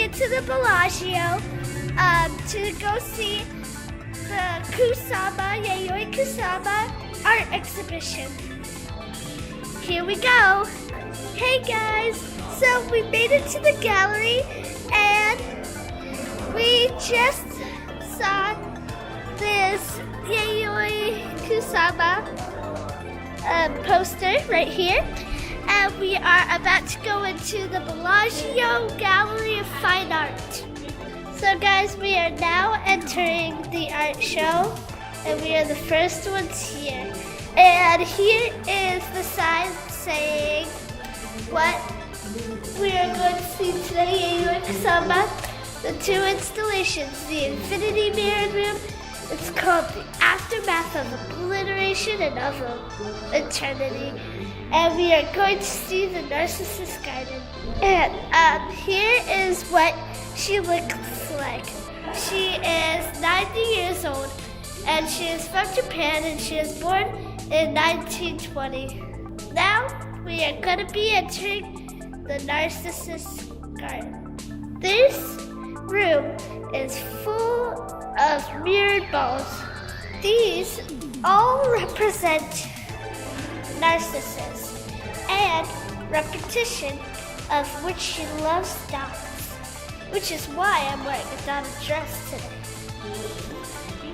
it to the Bellagio to go see the Yayoi Kusama art exhibition. Here we go. Hey guys, so we made it to the gallery and we just saw this Yayoi Kusama poster right here. And we are about to go into the Bellagio Gallery of Fine Art. So guys, we are now entering the art show and we are the first ones here. And here is the sign saying what we are going to see today, Yayoi Kusama. The two installations, the Infinity Mirror Room. It's called The Aftermath of Obliteration and of Eternity. And we are going to see the Narcissus Garden. And here is what she looks like. She is 90 years old and she is from Japan and she was born in 1920. Now we are going to be entering the Narcissus Garden. This room is full of mirrored balls. These all represent Narcissus and repetition of which she loves dots, which is why I'm wearing a dotted dress today.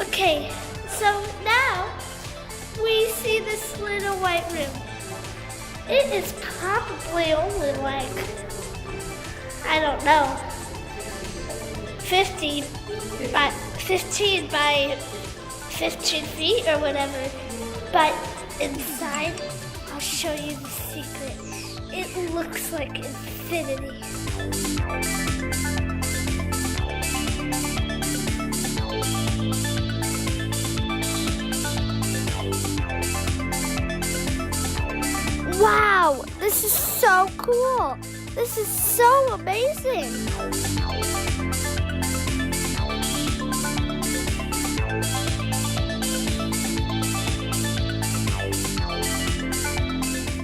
Okay, so now we see this little white room. It is probably only like, I don't know, 15 by 15 feet or whatever. But inside, I'll show you the secret. It looks like infinity. Wow, this is so cool. This is so amazing.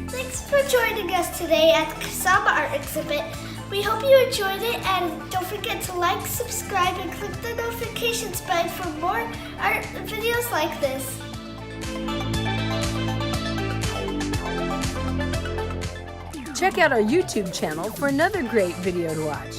Thanks for joining us today at the Kusama Art Exhibit. We hope you enjoyed it, and don't forget to like, subscribe, and click the notifications button for more art videos like this. Check out our YouTube channel for another great video to watch.